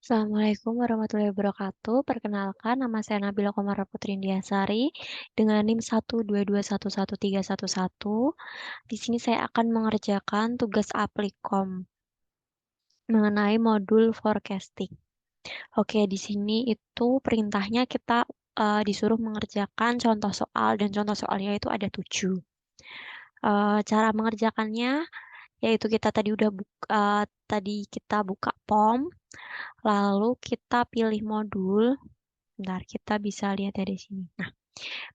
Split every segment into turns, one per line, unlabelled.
Assalamualaikum warahmatullahi wabarakatuh. Perkenalkan, nama saya Nabila Komara Putri Indiasari dengan NIM 122111311. Di sini saya akan mengerjakan tugas Aplikom mengenai modul forecasting. Oke, di sini itu perintahnya kita disuruh mengerjakan contoh soal dan contoh soalnya itu ada 7. Cara mengerjakannya yaitu kita tadi kita buka POM, lalu kita pilih modul. Bentar, kita bisa lihat dari sini. Nah,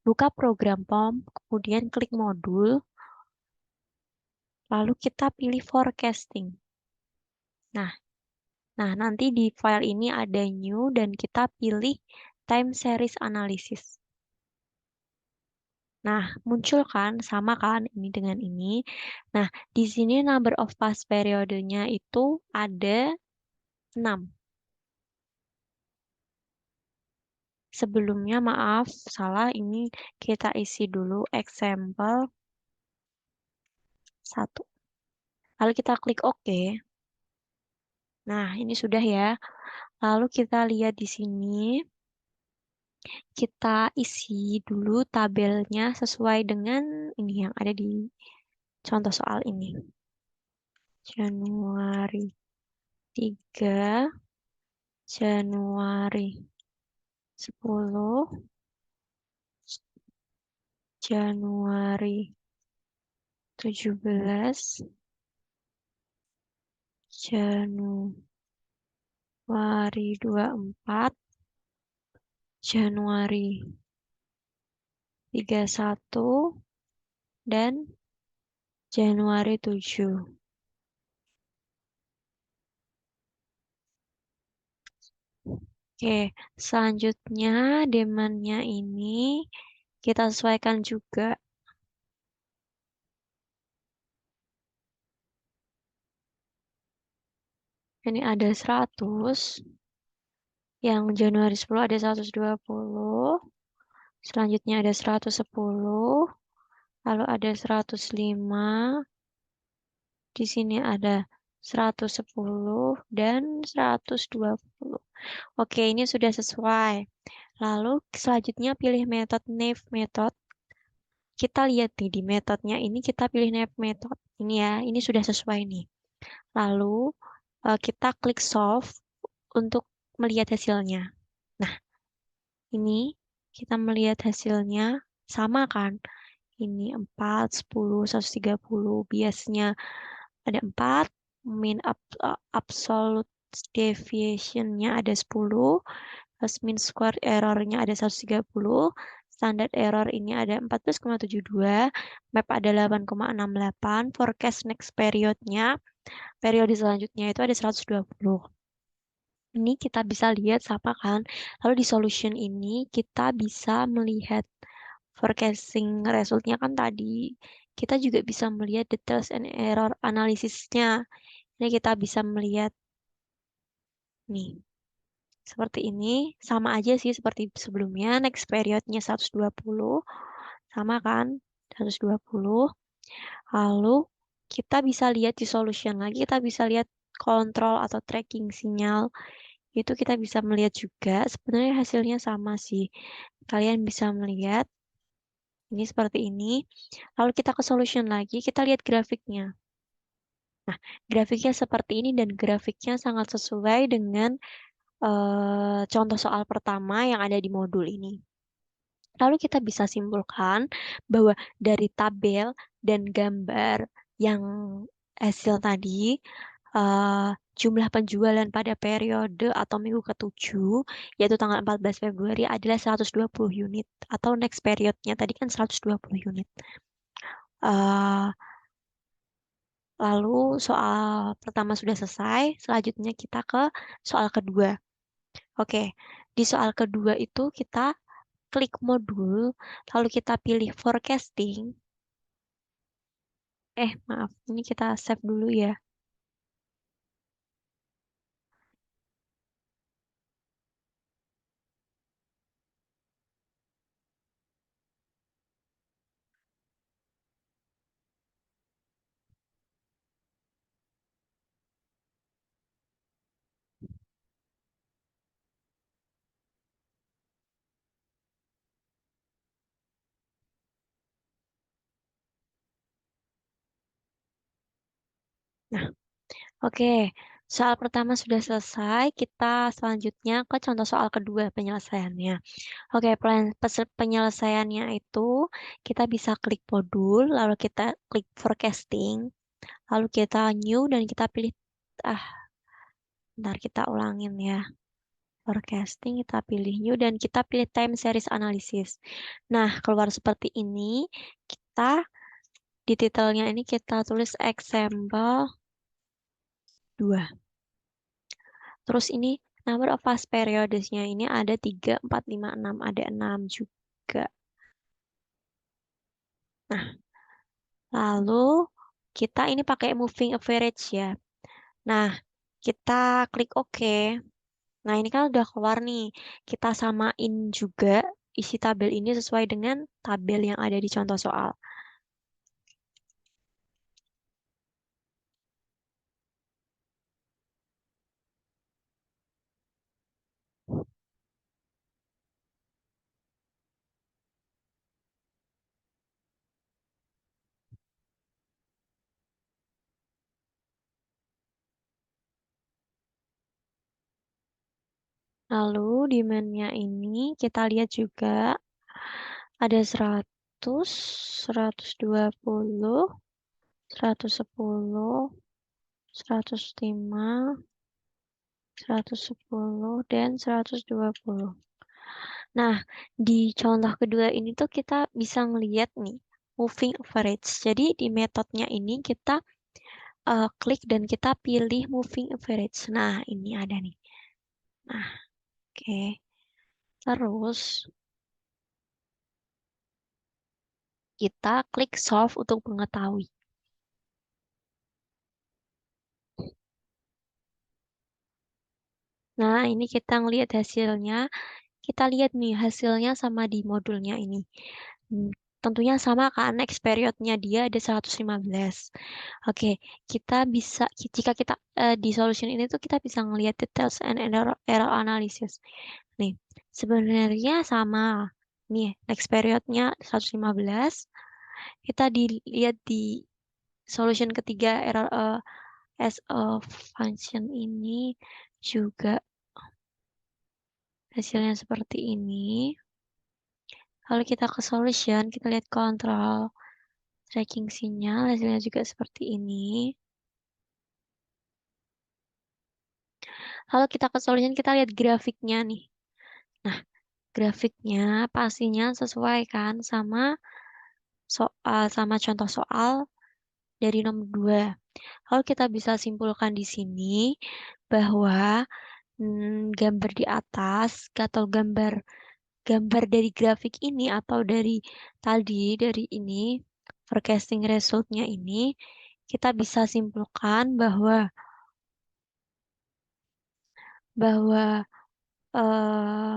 buka program POM, kemudian klik modul, lalu kita pilih forecasting. Nah, nanti di file ini ada new dan kita pilih time series analysis. Nah, muncul kan, sama kan ini dengan ini. Nah, di sini number of past periodenya itu ada 6. Sebelumnya maaf, salah, ini kita isi dulu example 1. Lalu kita klik OK. Nah, ini sudah ya. Lalu kita lihat di sini, kita isi dulu tabelnya sesuai dengan ini yang ada di contoh soal ini. Januari 3, Januari 10, Januari 17, Januari 24, Januari 31, dan Januari 7. Oke, selanjutnya demand-nya ini kita sesuaikan juga. Ini ada 100, yang Januari 10 ada 120, selanjutnya ada 110, lalu ada 105, di sini ada 110 dan 120. Oke, ini sudah sesuai. Lalu selanjutnya pilih method naive method. Kita lihat nih di metodenya ini kita pilih naive method. Ini ya, ini sudah sesuai nih. Lalu kita klik solve untuk melihat hasilnya. Nah, ini kita melihat hasilnya sama kan? Ini 4, 10, 130. Biasnya ada 4. Absolute deviation-nya ada 10. Terus mean square error-nya ada 130. Standard error ini ada 14,72. Map ada 8,68. Forecast next period-nya, periode selanjutnya itu ada 120. Ini kita bisa lihat sama kan. Lalu di solution ini kita bisa melihat forecasting resultnya kan tadi. Kita juga bisa melihat details and error analisisnya. Ini kita bisa melihat nih. Seperti ini. Sama aja sih seperti sebelumnya. Next periodnya 120. Sama kan? 120. Lalu kita bisa lihat di solution lagi. Kita bisa lihat kontrol atau tracking sinyal. Itu kita bisa melihat juga. Sebenarnya hasilnya sama sih. Kalian bisa melihat ini seperti ini. Lalu kita ke solution lagi, kita lihat grafiknya. Nah, grafiknya seperti ini dan grafiknya sangat sesuai dengan contoh soal pertama yang ada di modul ini. Lalu kita bisa simpulkan bahwa dari tabel dan gambar yang hasil tadi, eh, jumlah penjualan pada periode atau minggu ke-7, yaitu tanggal 14 Februari adalah 120 unit. Atau next periodnya tadi kan 120 unit. Eh, lalu soal pertama sudah selesai, selanjutnya kita ke soal kedua. Oke, di soal kedua itu kita klik modul, lalu kita pilih forecasting. Maaf, ini kita save dulu ya. Nah, oke. Soal pertama sudah selesai. Kita selanjutnya ke contoh soal kedua penyelesaiannya. Oke, penyelesaiannya itu kita bisa klik modul, lalu kita klik forecasting, lalu kita new dan kita pilih ah, bentar kita ulangin ya. Forecasting kita pilih new dan kita pilih time series analysis. Nah, keluar seperti ini. Kita di titelnya ini kita tulis example 2. Terus ini number of fast periodesnya ini ada 3, 4, 5, 6. Ada 6 juga. Nah, lalu kita ini pakai moving average ya. Nah, kita klik OK. Nah, ini kan udah keluar nih. Kita samain juga isi tabel ini sesuai dengan tabel yang ada di contoh soal. Lalu demand-nya ini kita lihat juga ada 100, 120, 110, 105, 110, dan 120. Nah, di contoh kedua ini tuh kita bisa ngeliat nih, moving average. Jadi di metodenya ini kita klik dan kita pilih moving average. Nah, ini ada nih. Nah, oke. Terus kita klik solve untuk mengetahui. Nah, ini kita ngelihat hasilnya. Kita lihat nih hasilnya sama di modulnya ini. Hmm, Tentunya sama kan, next periodnya dia ada 115. Oke, kita bisa, jika kita di solution ini tuh kita bisa ngelihat details and error analysis. Nih, sebenarnya sama. Nih, next periodnya 115. Kita dilihat di solution ketiga error as a function ini juga hasilnya seperti ini. Kalau kita ke solution, kita lihat kontrol tracking sinyal, hasilnya juga seperti ini. Kalau kita ke solution, kita lihat grafiknya nih. Nah, grafiknya pastinya sesuai kan sama soal, sama contoh soal dari nomor 2. Kalau kita bisa simpulkan di sini bahwa gambar di atas atau gambar gambar dari grafik ini atau dari tadi dari ini forecasting resultnya ini kita bisa simpulkan bahwa eh,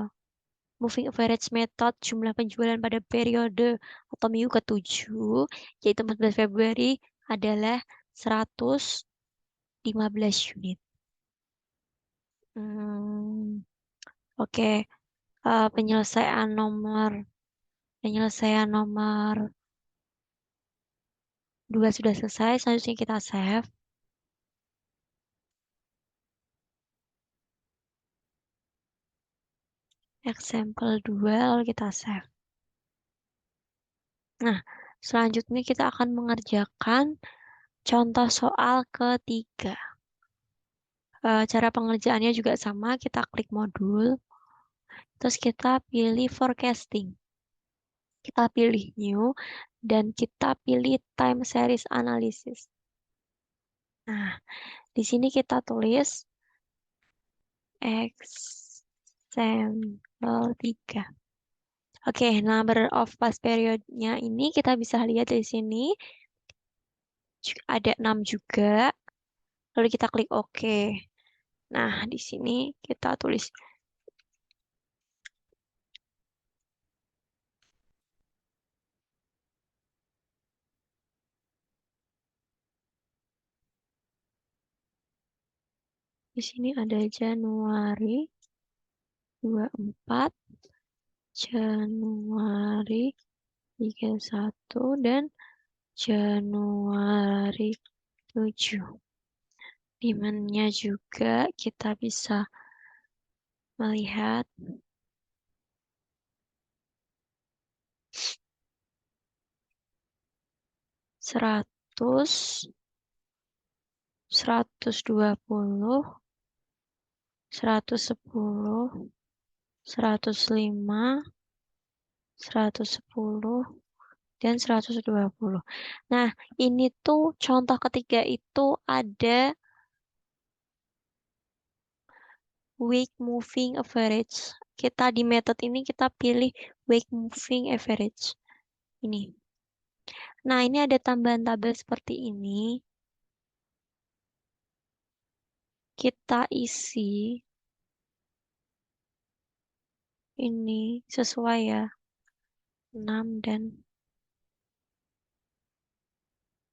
moving average method jumlah penjualan pada periode atau minggu ke-7 yaitu 14 Februari adalah 115 unit. Hmm, oke. Penyelesaian nomor 2 sudah selesai. Selanjutnya kita save. Example 2 lalu kita save. Nah, selanjutnya kita akan mengerjakan contoh soal ketiga. Cara pengerjaannya juga sama, kita klik modul, terus kita pilih forecasting. Kita pilih new, dan kita pilih time series analysis. Nah, di sini kita tulis example 3. Oke, number of past periodnya ini kita bisa lihat di sini ada 6 juga. Lalu kita klik OK. Nah, di sini kita tulis di sini ada Januari 24, Januari 31 dan Januari 7. Demand-nya juga kita bisa melihat seratus, 120, 110, 105, 110, dan 120. Nah, ini tuh contoh ketiga itu ada week moving average. Kita di metode ini kita pilih week moving average. Ini. Nah, ini ada tambahan tabel seperti ini. Kita isi ini sesuai ya. 6 dan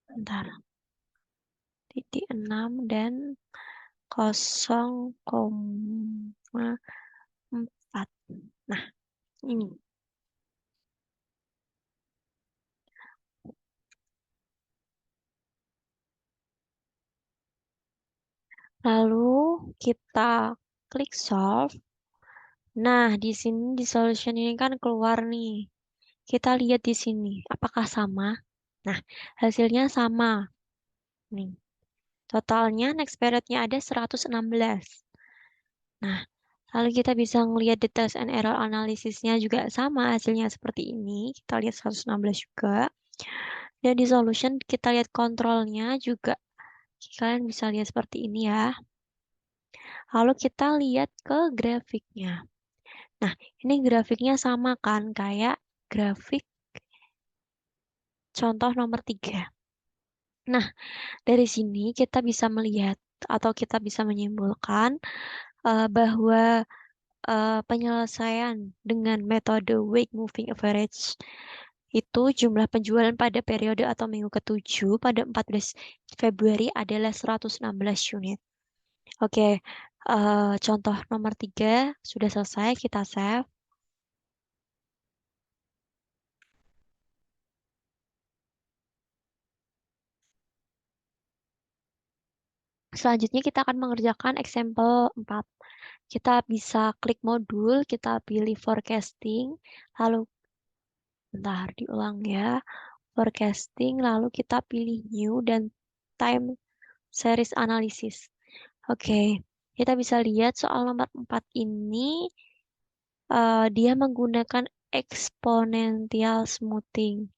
bentar. Titik 6 dan 0,4. Nah, ini. Lalu kita klik solve. Nah, di sini di solution ini kan keluar nih. Kita lihat di sini, apakah sama? Nah, hasilnya sama. Nih, totalnya next periodnya ada 116. Nah, lalu kita bisa ngelihat details and error analisisnya juga sama, hasilnya seperti ini. Kita lihat 116 juga. Dan di solution kita lihat kontrolnya juga. Kalian bisa lihat seperti ini ya. Lalu kita lihat ke grafiknya. Nah, ini grafiknya sama kan kayak grafik contoh nomor 3. Nah, dari sini kita bisa melihat atau kita bisa menyimpulkan bahwa penyelesaian dengan metode weight moving average itu jumlah penjualan pada periode atau minggu ke-7 pada 14 Februari adalah 116 unit. Oke, contoh nomor 3 sudah selesai, kita save. Selanjutnya kita akan mengerjakan example 4. Kita bisa klik modul, kita pilih forecasting, lalu bentar diulang ya. Forecasting, lalu kita pilih new dan time series analysis. Oke, kita bisa lihat soal nomor 4 ini dia menggunakan exponential smoothing.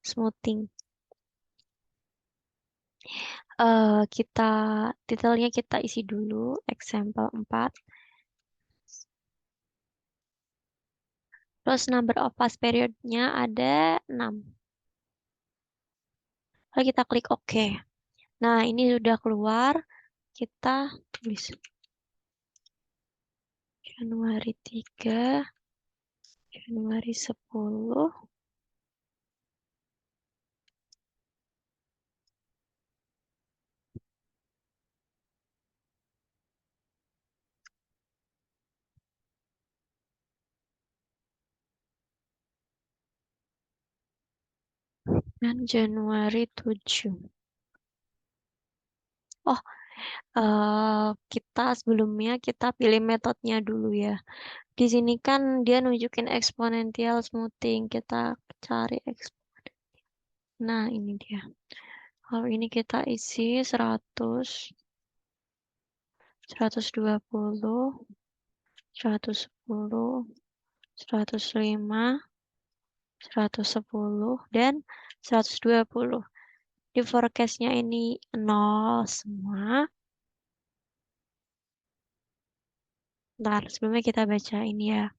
Smoothing. Kita detailnya kita isi dulu example 4. Terus number of pass periodnya ada 6. Lalu kita klik OK. Nah, ini sudah keluar. Kita tulis Januari 3, Januari 10, dan Januari 7. Oh, kita sebelumnya kita pilih metodenya dulu ya. Di sini kan dia nunjukin exponential smoothing. Kita cari Nah, ini dia. Kalau ini kita isi 100, 120, 110, 105, 110, dan 120. Di forecast-nya ini 0 semua. Ntar, sebelumnya kita baca ini ya.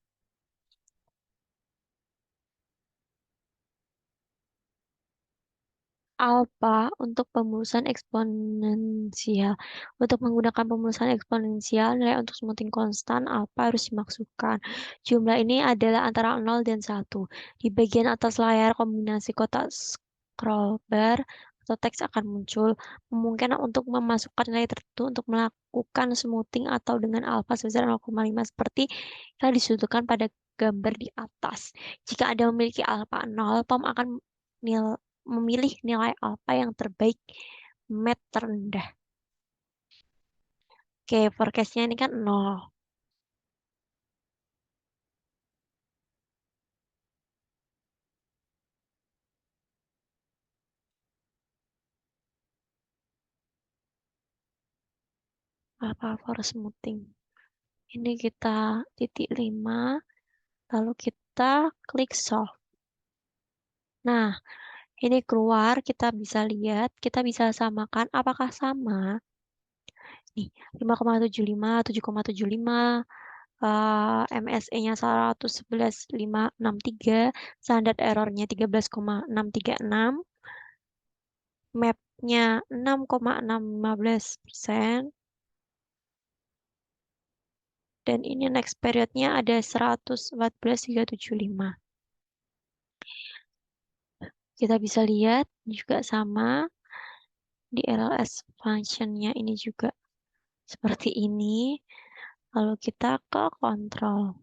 Alpha untuk pemulusan eksponensial. Untuk menggunakan pemulusan eksponensial, nilai untuk smoothing konstan alpha harus dimaksudkan. Jumlah ini adalah antara 0 dan 1. Di bagian atas layar kombinasi kotak scroll bar atau teks akan muncul. Memungkinkan untuk memasukkan nilai tertentu untuk melakukan smoothing atau dengan alpha sebesar 0,5 seperti yang disebutkan pada gambar di atas. Jika Anda memiliki alpha 0, POM akan memilih nilai alpha yang terbaik, mat terendah. Oke, forecast-nya ini kan 0. Apa for smoothing? Ini kita titik 5, lalu kita klik solve. Nah, ini keluar, kita bisa lihat, kita bisa samakan apakah sama. Nih, 5,75, 7,75, MSE-nya 111,563, standar error-nya 13,636, map-nya 6,615%, dan ini next period-nya ada 114,375. Kita bisa lihat juga sama di LLS function-nya ini juga seperti ini. Lalu kita ke kontrol.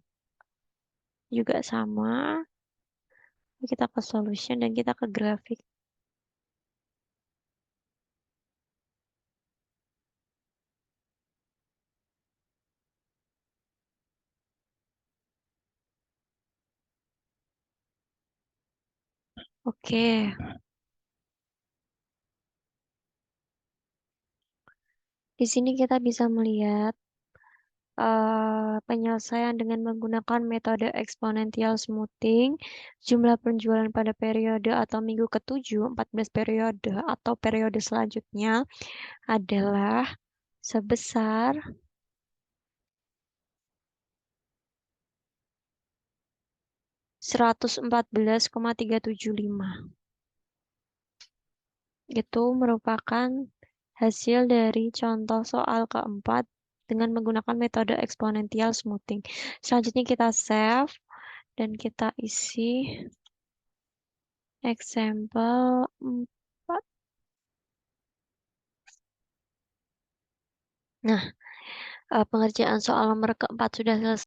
Juga sama. Kita ke solution dan kita ke grafik. Oke. Di sini kita bisa melihat penyelesaian dengan menggunakan metode exponential smoothing. Jumlah penjualan pada periode atau minggu ke-7, 14 periode atau periode selanjutnya adalah sebesar 114,375. Itu merupakan hasil dari contoh soal keempat dengan menggunakan metode exponential smoothing. Selanjutnya kita save dan kita isi example 4. Nah, pengerjaan soal nomor keempat sudah selesai.